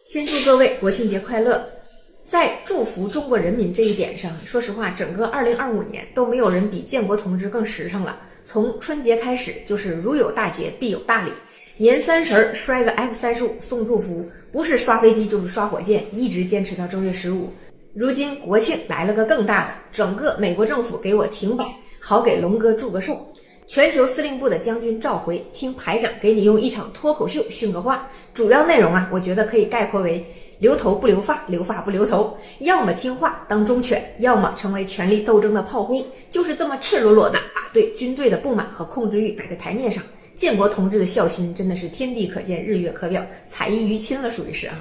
先祝各位国庆节快乐。在祝福中国人民这一点上，说实话，整个2025年都没有人比建国同志更实诚了。从春节开始就是如有大节必有大礼，年30摔个 F-35送祝福，不是刷飞机就是刷火箭，一直坚持到正月15。如今国庆来了个更大的，整个美国政府给我停摆，好给龙哥祝个寿。全球司令部的将军召回，听排长给你用一场脱口秀训个话。主要内容我觉得可以概括为留头不留发，留发不留头，要么听话当忠犬，要么成为权力斗争的炮灰，就是这么赤裸裸的把对军队的不满和控制欲摆在台面上。建国同志的孝心真的是天地可见，日月可表，彩衣娱亲了，属于是啊。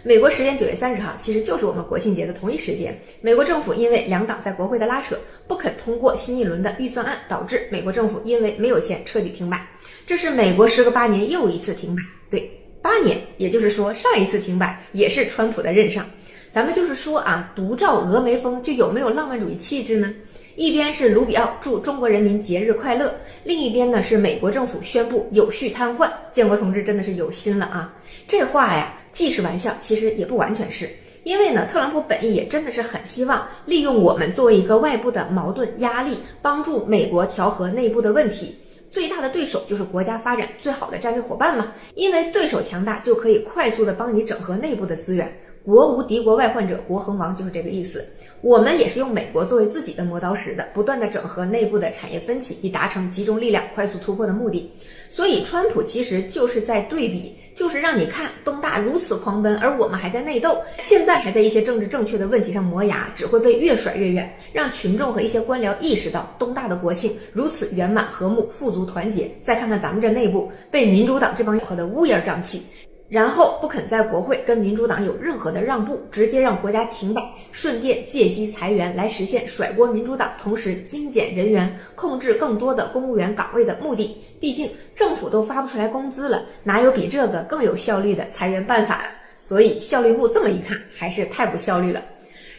美国时间9月30号，其实就是我们国庆节的同一时间，美国政府因为两党在国会的拉扯，不肯通过新一轮的预算案，导致美国政府因为没有钱彻底停摆。这是美国时隔8年又一次停摆，对，8年，也就是说上一次停摆也是川普的任上。咱们就是说独照峨眉峰就有没有浪漫主义气质呢？一边是卢比奥祝中国人民节日快乐，另一边呢是美国政府宣布有序瘫痪。建国同志真的是有心了啊！这话既是玩笑，其实也不完全是，因为呢，特朗普本意也真的是很希望利用我们作为一个外部的矛盾压力，帮助美国调和内部的问题。最大的对手就是国家发展最好的战略伙伴嘛，因为对手强大就可以快速的帮你整合内部的资源。国无敌国外患者，国恒亡，就是这个意思。我们也是用美国作为自己的磨刀石的，不断的整合内部的产业分歧，以达成集中力量快速突破的目的。所以川普其实就是在对比，就是让你看东大如此狂奔，而我们还在内斗，现在还在一些政治正确的问题上磨牙，只会被越甩越远，让群众和一些官僚意识到东大的国庆如此圆满和睦，富足团结。再看看咱们这内部被民主党这帮的乌烟瘴气，然后不肯在国会跟民主党有任何的让步，直接让国家停摆，顺便借机裁员来实现甩锅民主党，同时精简人员，控制更多的公务员岗位的目的。毕竟政府都发不出来工资了，哪有比这个更有效率的裁员办法所以效率部这么一看，还是太不效率了。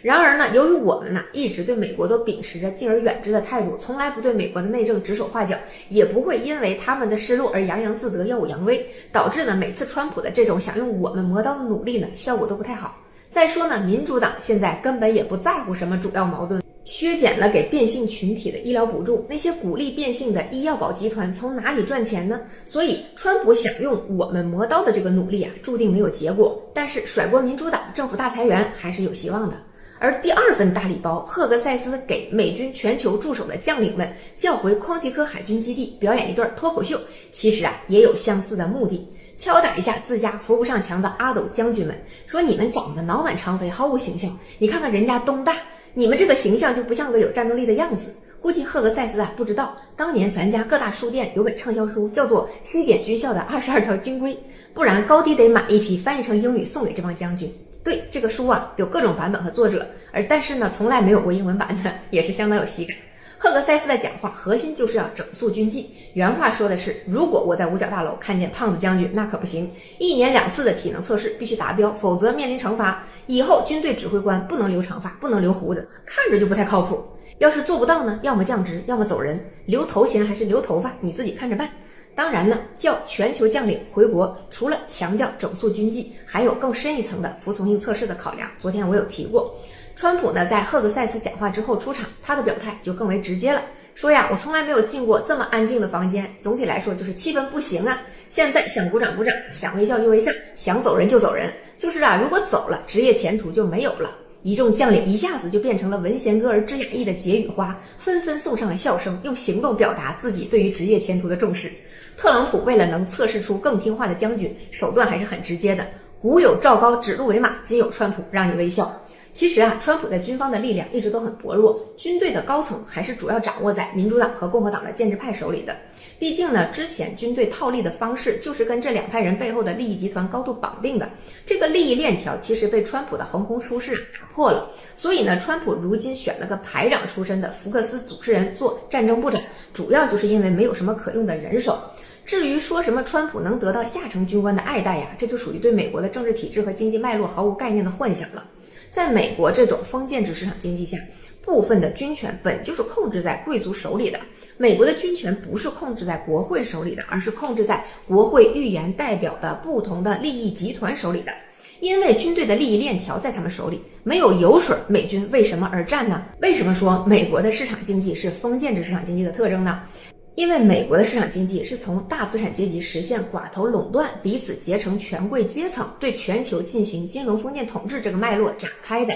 然而呢，由于我们一直对美国都秉持着敬而远之的态度，从来不对美国的内政指手画脚，也不会因为他们的失落而洋洋自得、耀武扬威，导致呢每次川普的这种想用我们磨刀的努力呢，效果都不太好。再说呢，民主党现在根本也不在乎什么主要矛盾，削减了给变性群体的医疗补助，那些鼓励变性的医药宝集团从哪里赚钱呢？所以川普想用我们磨刀的这个努力注定没有结果。但是甩锅民主党，政府大裁员还是有希望的。而第二份大礼包，赫格塞斯给美军全球驻守的将领们叫回匡提科海军基地表演一段脱口秀，其实也有相似的目的，敲打一下自家扶不上墙的阿斗将军们，说你们长得脑满肠肥，毫无形象，你看看人家东大，你们这个形象就不像个有战斗力的样子。估计赫格塞斯不知道，当年咱家各大书店有本畅销书，叫做《西点军校的22条军规》，不然高低得买一批翻译成英语送给这帮将军。对，这个书有各种版本和作者，但是呢，从来没有过英文版的，也是相当有喜感。赫格塞斯的讲话核心就是要整肃军纪，原话说的是，如果我在五角大楼看见胖子将军，那可不行，1年2次的体能测试必须达标，否则面临惩罚。以后军队指挥官不能留长发，不能留胡子，看着就不太靠谱。要是做不到呢，要么降职，要么走人，留头衔还是留头发，你自己看着办。当然呢，叫全球将领回国，除了强调整肃军纪，还有更深一层的服从性测试的考量。昨天我有提过，川普呢在赫格塞斯讲话之后出场，他的表态就更为直接了，说我从来没有进过这么安静的房间，总体来说就是气氛不行现在想鼓掌鼓掌，想微笑就微笑，想走人就走人，就是如果走了，职业前途就没有了。一众将领一下子就变成了文弦歌而知雅意的解语花，纷纷送上了笑声，用行动表达自己对于职业前途的重视。特朗普为了能测试出更听话的将军，手段还是很直接的，古有赵高指鹿为马，今有川普让你微笑。其实川普在军方的力量一直都很薄弱，军队的高层还是主要掌握在民主党和共和党的建制派手里的。毕竟呢，之前军队套利的方式就是跟这两派人背后的利益集团高度绑定的，这个利益链条其实被川普的横空出世打破了。所以呢，川普如今选了个排长出身的福克斯主持人做战争部长，主要就是因为没有什么可用的人手。至于说什么川普能得到下层军官的爱戴这就属于对美国的政治体制和经济脉络毫无概念的幻想了。在美国这种封建制市场经济下，部分的军权本就是控制在贵族手里的。美国的军权不是控制在国会手里的，而是控制在国会预言代表的不同的利益集团手里的。因为军队的利益链条在他们手里，没有油水，美军为什么而战呢？为什么说美国的市场经济是封建制市场经济的特征呢？因为美国的市场经济是从大资产阶级实现寡头垄断，彼此结成权贵阶层，对全球进行金融封建统治这个脉络展开的。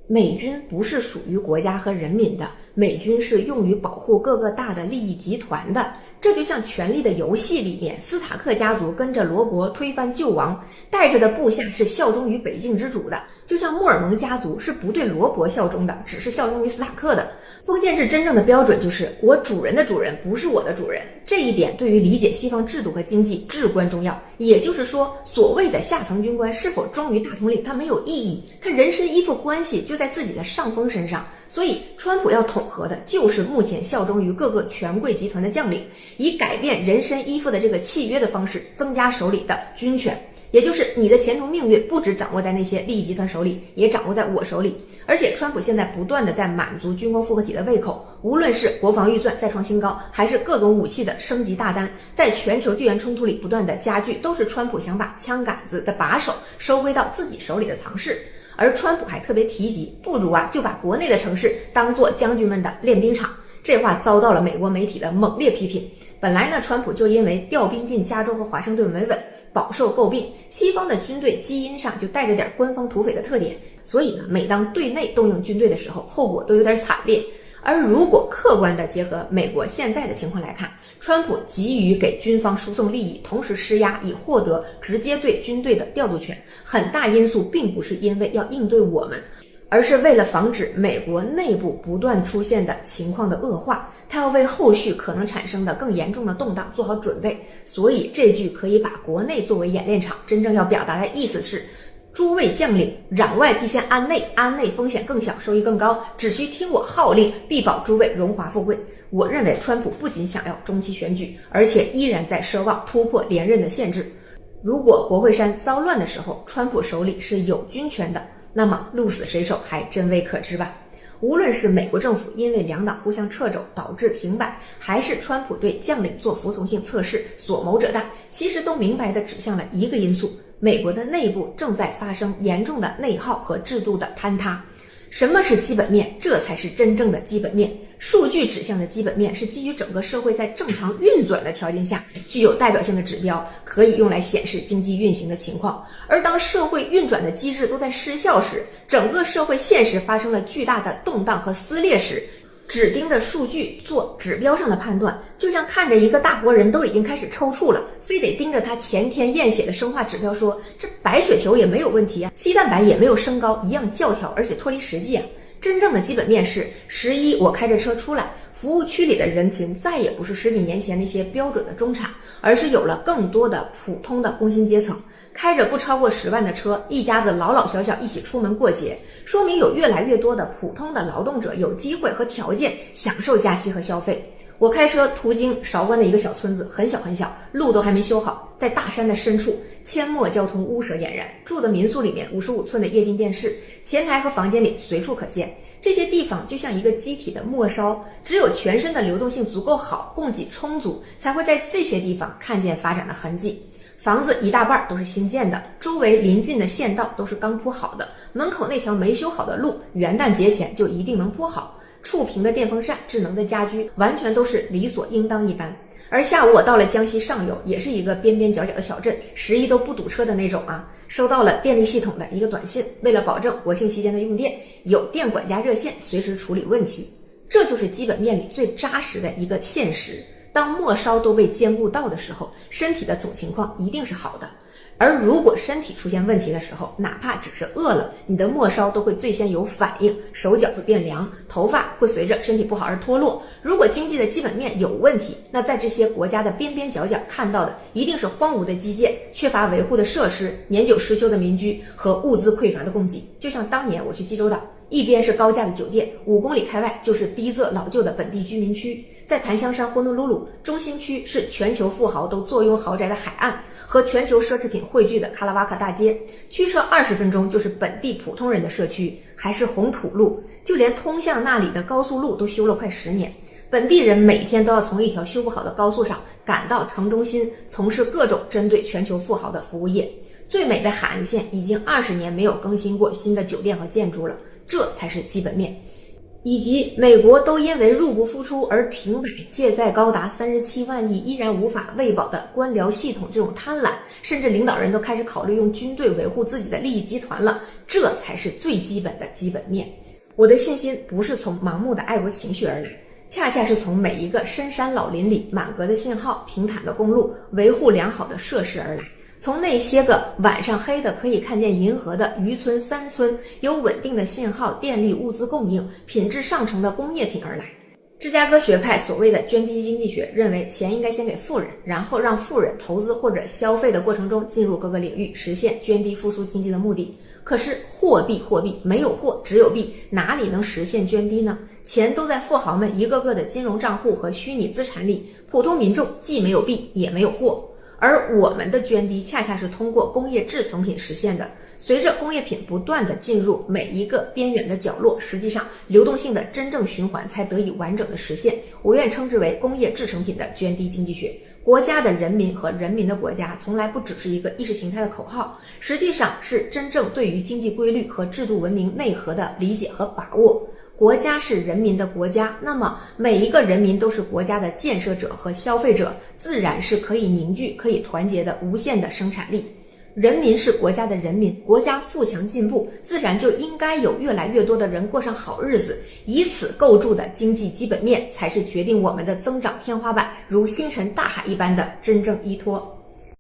美军不是属于国家和人民的，美军是用于保护各个大的利益集团的。这就像《权力的游戏》里面，斯塔克家族跟着罗伯推翻旧王，带着的部下是效忠于北境之主的。就像莫尔蒙家族是不对罗伯效忠的，只是效忠于斯塔克的。封建制真正的标准就是我主人的主人不是我的主人，这一点对于理解西方制度和经济至关重要。也就是说，所谓的下层军官是否忠于大统领，它没有意义，他人身依附关系就在自己的上峰身上。所以川普要统合的就是目前效忠于各个权贵集团的将领，以改变人身依附的这个契约的方式增加手里的军权。也就是你的前途命运不只掌握在那些利益集团手里，也掌握在我手里。而且川普现在不断的在满足军工复合体的胃口，无论是国防预算再创新高，还是各种武器的升级大单，在全球地缘冲突里不断的加剧，都是川普想把枪杆子的把手收归到自己手里的藏式。而川普还特别提及，不如就把国内的城市当作将军们的练兵场。这话遭到了美国媒体的猛烈批评。本来呢，川普就因为调兵进加州和华盛顿维稳饱受诟病，西方的军队基因上就带着点官方土匪的特点，所以呢，每当对内动用军队的时候，后果都有点惨烈。而如果客观的结合美国现在的情况来看，川普急于给军方输送利益，同时施压以获得直接对军队的调度权，很大因素并不是因为要应对我们，而是为了防止美国内部不断出现的情况的恶化，他要为后续可能产生的更严重的动荡做好准备。所以这句可以把国内作为演练场，真正要表达的意思是，诸位将领，攘外必先安内，安内风险更小，收益更高，只需听我号令，必保诸位荣华富贵。我认为川普不仅想要中期选举，而且依然在奢望突破连任的限制。如果国会山骚乱的时候，川普手里是有军权的，那么鹿死谁手还真未可知吧。无论是美国政府因为两党互相掣肘导致停摆，还是川普对将领做服从性测试，所谋者大，其实都明白地指向了一个因素：美国的内部正在发生严重的内耗和制度的坍塌。什么是基本面？这才是真正的基本面。数据指向的基本面是基于整个社会在正常运转的条件下具有代表性的指标，可以用来显示经济运行的情况。而当社会运转的机制都在失效时，整个社会现实发生了巨大的动荡和撕裂时，只盯着数据做指标上的判断，就像看着一个大活人都已经开始抽搐了，非得盯着他前天验血的生化指标说这白血球也没有问题啊， C 蛋白也没有升高，一样教条，而且脱离实际啊。真正的基本面是11我开着车出来，服务区里的人群再也不是10几年前那些标准的中产，而是有了更多的普通的工薪阶层，开着不超过10万的车，一家子老老小小一起出门过节，说明有越来越多的普通的劳动者有机会和条件享受假期和消费。我开车途经韶关的一个小村子，很小很小，路都还没修好，在大山的深处，阡陌交通，屋舍俨然，住的民宿里面55寸的液晶电视，前台和房间里随处可见。这些地方就像一个机体的末梢，只有全身的流动性足够好，供给充足，才会在这些地方看见发展的痕迹。房子一大半都是新建的，周围临近的县道都是刚铺好的，门口那条没修好的路，元旦节前就一定能铺好。触屏的电风扇，智能的家居，完全都是理所应当一般。而下午我到了江西上游，也是一个边边角角的小镇，11都不堵车的那种啊。收到了电力系统的一个短信，为了保证国庆期间的用电，有电管家热线随时处理问题。这就是基本面里最扎实的一个现实。当末梢都被兼顾到的时候，身体的总情况一定是好的。而如果身体出现问题的时候，哪怕只是饿了，你的末梢都会最先有反应，手脚会变凉，头发会随着身体不好而脱落。如果经济的基本面有问题，那在这些国家的边边角角看到的一定是荒芜的基建、缺乏维护的设施、年久失修的民居和物资匮乏的供给。就像当年我去济州岛，一边是高价的酒店，5公里开外就是逼仄老旧的本地居民区，在檀香山呼伦鲁鲁中心区是全球富豪都坐拥豪宅的海岸和全球奢侈品汇聚的卡拉瓦卡大街，驱车20分钟就是本地普通人的社区，还是红土路，就连通向那里的高速路都修了快10年。本地人每天都要从一条修不好的高速上赶到城中心，从事各种针对全球富豪的服务业。最美的海岸线已经20年没有更新过新的酒店和建筑了，这才是基本面。以及美国都因为入不敷出而停摆，借债高达37万亿依然无法喂饱的官僚系统这种贪婪，甚至领导人都开始考虑用军队维护自己的利益集团了，这才是最基本的基本面。我的信心不是从盲目的爱国情绪而来，恰恰是从每一个深山老林里满格的信号、平坦的公路、维护良好的设施而来，从那些个晚上黑的可以看见银河的渔村、山村，有稳定的信号、电力、物资供应、品质上乘的工业品而来。芝加哥学派所谓的涓滴经济学认为，钱应该先给富人，然后让富人投资或者消费的过程中进入各个领域，实现涓滴复苏经济的目的。可是货币没有货，只有币，哪里能实现涓滴呢？钱都在富豪们一个个的金融账户和虚拟资产里，普通民众既没有币也没有货。而我们的涓滴恰恰是通过工业制成品实现的。随着工业品不断的进入每一个边远的角落，实际上流动性的真正循环才得以完整的实现。我愿称之为工业制成品的涓滴经济学。国家的人民和人民的国家从来不只是一个意识形态的口号，实际上是真正对于经济规律和制度文明内核的理解和把握。国家是人民的国家，那么每一个人民都是国家的建设者和消费者，自然是可以凝聚、可以团结的无限的生产力。人民是国家的人民，国家富强进步，自然就应该有越来越多的人过上好日子，以此构筑的经济基本面才是决定我们的增长天花板，如星辰大海一般的真正依托。